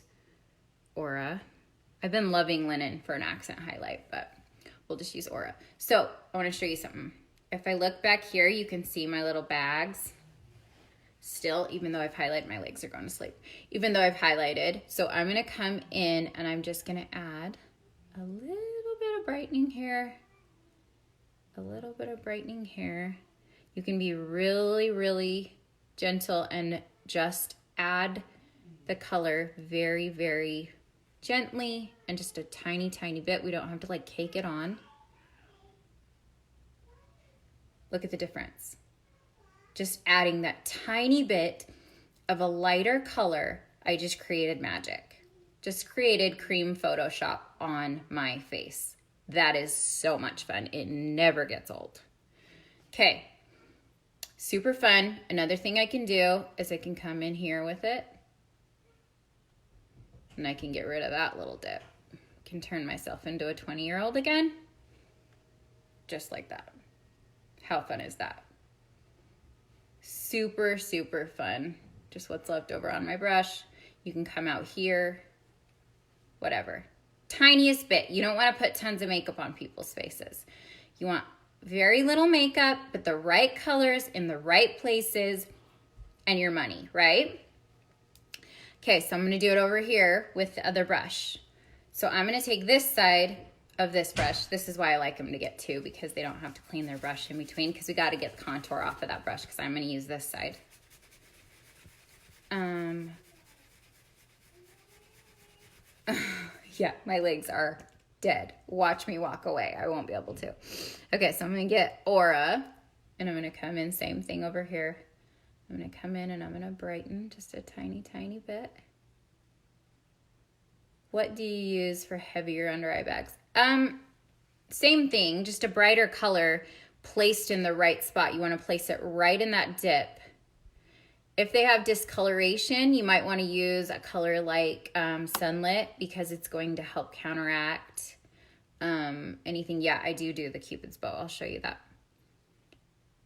Aura. I've been loving linen for an accent highlight, but we'll just use Aura. So I want to show you something. If I look back here, you can see my little bags. still, even though I've highlighted. My legs are going to sleep. Even though I've highlighted. So I'm going to come in and I'm just going to add a little bit of brightening here. A little bit of brightening here. You can be really, really gentle and just add the color very, very gently and just a tiny, tiny bit. We don't have to like cake it on. Look at the difference. Just adding that tiny bit of a lighter color, I just created magic. Just created cream Photoshop on my face. That is so much fun. It never gets old. Okay, super fun. Another thing I can do is I can come in here with it and I can get rid of that little dip. Can turn myself into a 20-year-old again. Just like that. How fun is that? Super, super fun. Just what's left over on my brush. You can come out here, whatever. Tiniest bit. You don't want to put tons of makeup on people's faces. You want very little makeup, but the right colors in the right places and your money, right? Okay, so I'm going to do it over here with the other brush. So I'm going to take this side of this brush. This is why I like them to get two, because they don't have to clean their brush in between, because we got to get the contour off of that brush, because I'm going to use this side. Yeah, my legs are dead. Watch me walk away. I won't be able to. Okay, so I'm going to get Aura, and I'm going to come in, same thing over here. I'm going to come in and I'm going to brighten just a tiny, tiny bit. What do you use for heavier under eye bags? Same thing, just a brighter color placed in the right spot. You want to place it right in that dip. If they have discoloration, you might want to use a color like Sunlit, because it's going to help counteract anything. Yeah, I do the Cupid's bow. I'll show you that.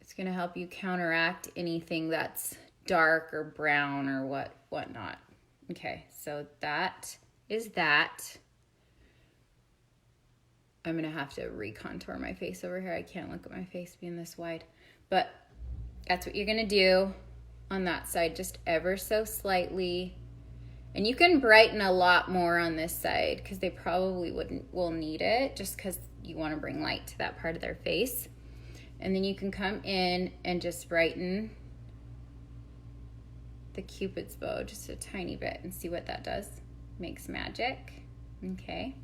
It's going to help you counteract anything that's dark or brown or whatnot. Okay, so that is that. I'm going to have to recontour my face over here. I can't look at my face being this wide. But that's what you're going to do on that side, just ever so slightly. And you can brighten a lot more on this side, because they probably will need it, just because you want to bring light to that part of their face. And then you can come in and just brighten the Cupid's bow just a tiny bit and see what that does. Makes magic. Okay.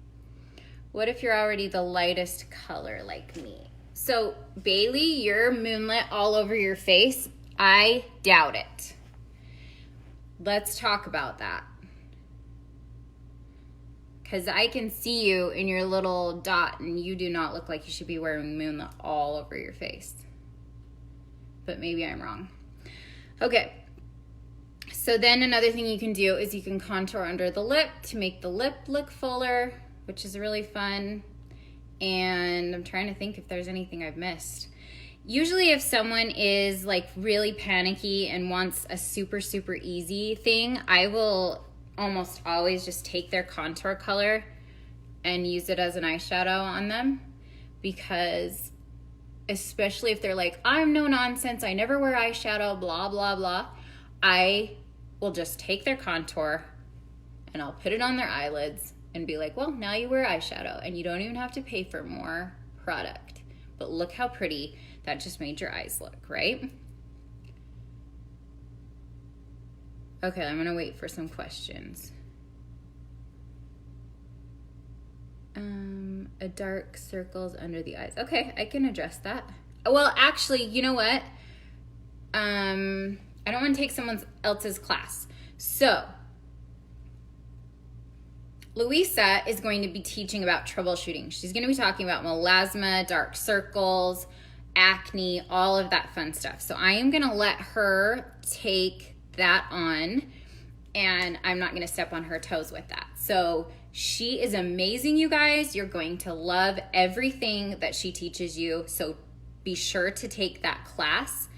What if you're already the lightest color like me? So Bailey, you're moonlit all over your face. I doubt it. Let's talk about that. Because I can see you in your little dot, and you do not look like you should be wearing moonlit all over your face. But maybe I'm wrong. Okay. So then another thing you can do is you can contour under the lip to make the lip look fuller, which is really fun. And I'm trying to think if there's anything I've missed. Usually if someone is like really panicky and wants a super, super easy thing, I will almost always just take their contour color and use it as an eyeshadow on them, because especially if they're like, I'm no nonsense, I never wear eyeshadow, blah, blah, blah, I will just take their contour and I'll put it on their eyelids and be like, well, now you wear eyeshadow and you don't even have to pay for more product. But look how pretty that just made your eyes look, right? Okay, I'm gonna wait for some questions. A dark circles under the eyes. Okay, I can address that. Well, actually, you know what? I don't want to take someone else's class. So, Louisa is going to be teaching about troubleshooting. She's going to be talking about melasma, dark circles, acne, all of that fun stuff. So I am going to let her take that on, and I'm not going to step on her toes with that. So she is amazing, you guys. You're going to love everything that she teaches you. So be sure to take that class.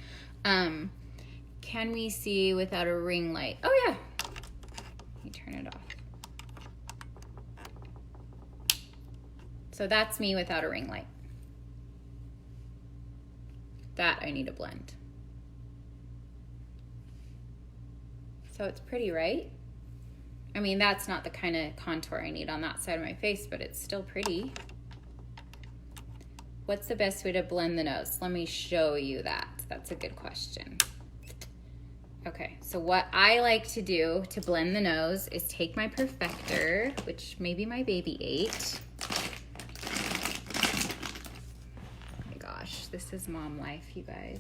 Can we see without a ring light? Oh yeah. Let me turn it off. So that's me without a ring light. That I need to blend. So it's pretty, right? I mean, that's not the kind of contour I need on that side of my face, but it's still pretty. What's the best way to blend the nose? Let me show you that. That's a good question. Okay, so what I like to do to blend the nose is take my Perfector, which maybe my baby ate. Oh my gosh, this is mom life, you guys.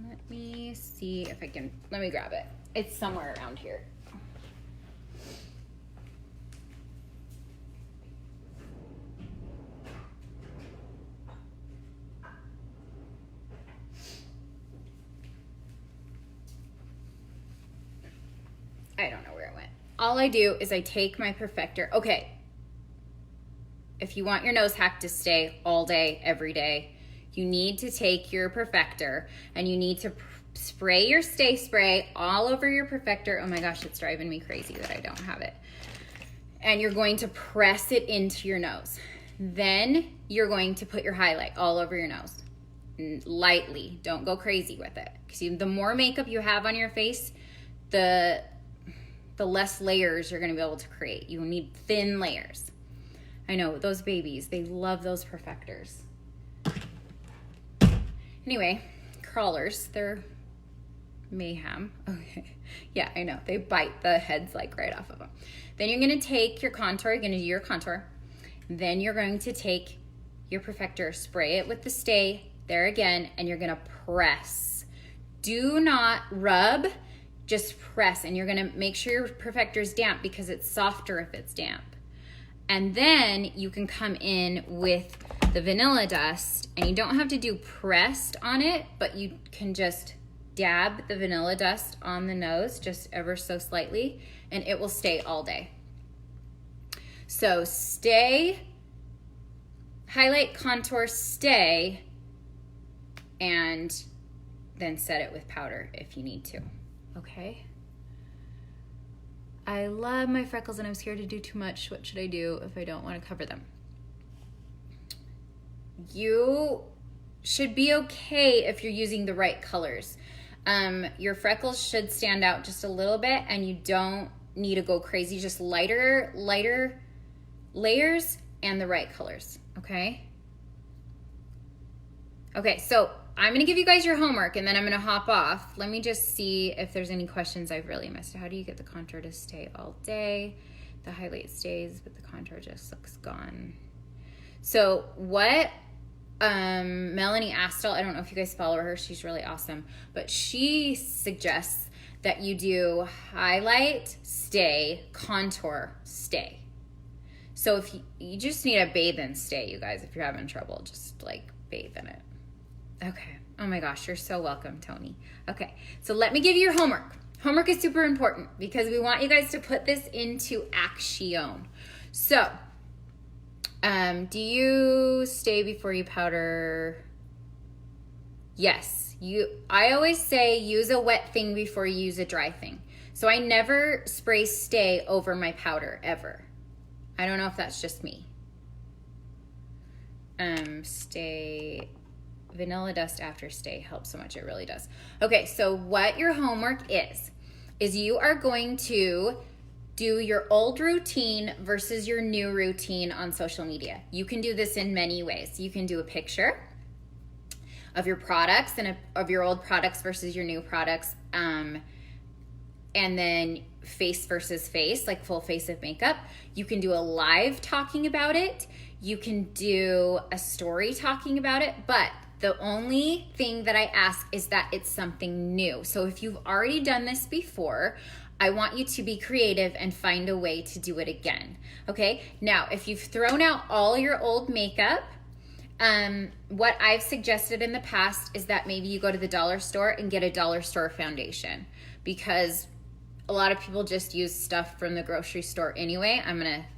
Let me see if I can, let me grab it. It's somewhere around here. I don't know where it went. All I do is I take my Perfector. Okay, if you want your nose hack to stay all day, every day, you need to take your Perfector and you need to spray your Stay Spray all over your Perfector. Oh my gosh, it's driving me crazy that I don't have it. And you're going to press it into your nose. Then you're going to put your highlight all over your nose. Lightly, don't go crazy with it. Because the more makeup you have on your face, the less layers you're gonna be able to create. You need thin layers. I know, those babies, they love those Perfectors. Anyway, crawlers, they're mayhem. Okay, yeah, I know, they bite the heads like right off of them. Then you're gonna take your contour, you're gonna do your contour. Then you're going to take your Perfector, spray it with the Stay there again, and you're gonna press. Do not rub, just press, and you're gonna make sure your Perfector is damp because it's softer if it's damp. And then you can come in with the Vanilla Dust, and you don't have to do pressed on it, but you can just dab the Vanilla Dust on the nose just ever so slightly, and it will stay all day. So Stay, highlight, contour, Stay, and then set it with powder if you need to. Okay. I love my freckles and I'm scared to do too much. What should I do if I don't want to cover them? You should be okay if you're using the right colors. Your freckles should stand out just a little bit and you don't need to go crazy. Just lighter layers and the right colors, okay? Okay, so I'm gonna give you guys your homework and then I'm gonna hop off. Let me just see if there's any questions I've really missed. How do you get the contour to stay all day? The highlight stays, but the contour just looks gone. So what Melanie Astle, I don't know if you guys follow her, she's really awesome, but she suggests that you do highlight, Stay, contour, Stay. So if you just need to bathe in Stay, you guys, if you're having trouble, just like bathe in it. Okay. Oh my gosh, you're so welcome, Tony. Okay, so let me give you your homework. Homework is super important because we want you guys to put this into action. So, do you stay before you powder? Yes. I always say use a wet thing before you use a dry thing. So I never spray Stay over my powder, ever. I don't know if that's just me. Stay... Vanilla Dust after Stay helps so much. It really does. Okay, so what your homework is you are going to do your old routine versus your new routine on social media. You can do this in many ways. You can do a picture of your products and of your old products versus your new products, and then face versus face, like full face of makeup. You can do a live talking about it. You can do a story talking about it, but the only thing that I ask is that it's something new. So if you've already done this before, I want you to be creative and find a way to do it again. Okay? Now, if you've thrown out all your old makeup, what I've suggested in the past is that maybe you go to the dollar store and get a dollar store foundation, because a lot of people just use stuff from the grocery store anyway.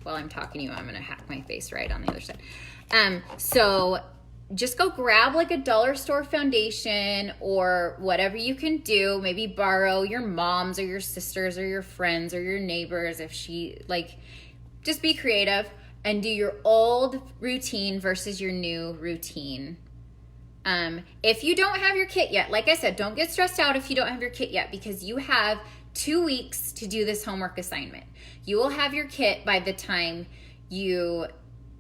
While I'm talking to you, I'm gonna hack my face right on the other side. So just go grab like a dollar store foundation or whatever you can do. Maybe borrow your mom's or your sister's or your friends or your neighbors if she, just be creative and do your old routine versus your new routine. If you don't have your kit yet, like I said, don't get stressed out if you don't have your kit yet, because you have 2 weeks to do this homework assignment. You will have your kit by the time you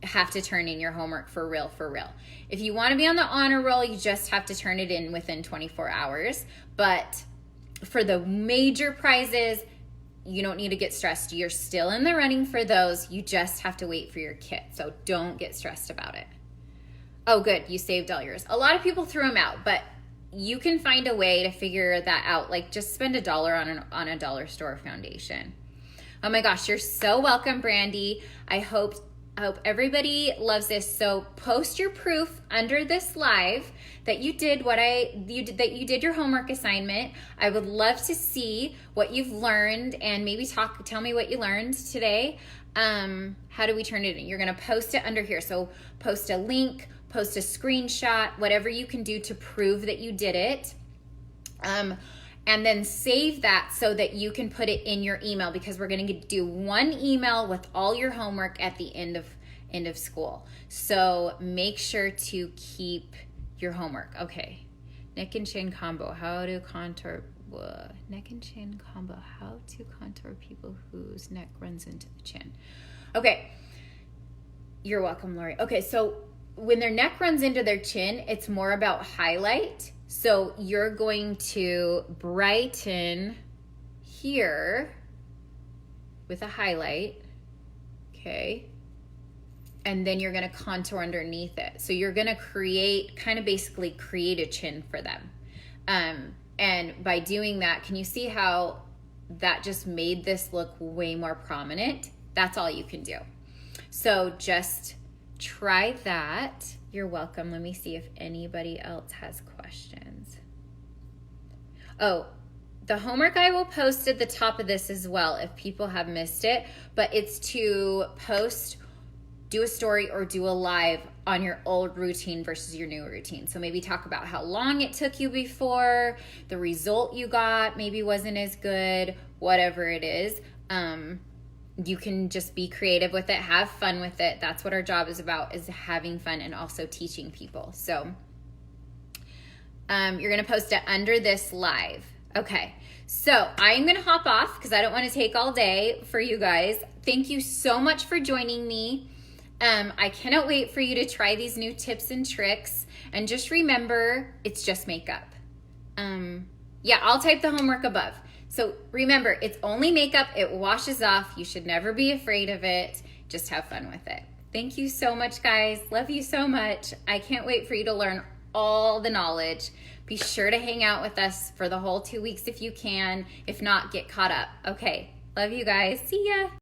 have to turn in your homework for real, for real. If you want to be on the honor roll, you just have to turn it in within 24 hours. But for the major prizes, you don't need to get stressed. You're still in the running for those. You just have to wait for your kit. So don't get stressed about it. Oh, good. You saved all yours. A lot of people threw them out, but you can find a way to figure that out. Like just spend $1 on a dollar store foundation. Oh my gosh, you're so welcome, Brandy. I hope everybody loves this. So post your proof under this live that you did that you did your homework assignment. I would love to see what you've learned and maybe tell me what you learned today. How do we turn it in? You're gonna post it under here. So post a link, post a screenshot, whatever you can do to prove that you did it. And then save that so that you can put it in your email, because we're going to do one email with all your homework at the end of school. So make sure to keep your homework. Okay. Neck and chin combo. How to contour neck and chin combo. How to contour people whose neck runs into the chin. Okay. You're welcome, Lori. Okay, so when their neck runs into their chin, it's more about highlight. So you're going to brighten here with a highlight, okay? And then you're gonna contour underneath it. So you're gonna basically create a chin for them. And by doing that, can you see how that just made this look way more prominent? That's all you can do. So just try that. You're welcome. Let me see if anybody else has questions. Oh, the homework I will post at the top of this as well if people have missed it, but it's to post, do a story or do a live on your old routine versus your new routine. So maybe talk about how long it took you before, the result you got maybe wasn't as good, whatever it is. You can just be creative with it, have fun with it. That's what our job is about, is having fun and also teaching people. So you're gonna post it under this live. Okay, so I'm gonna hop off because I don't wanna take all day for you guys. Thank you so much for joining me. I cannot wait for you to try these new tips and tricks. And just remember, it's just makeup. Yeah, I'll type the homework above. So remember, it's only makeup. It washes off. You should never be afraid of it. Just have fun with it. Thank you so much, guys. Love you so much. I can't wait for you to learn all the knowledge. Be sure to hang out with us for the whole 2 weeks if you can. If not, get caught up. Okay. Love you guys. See ya.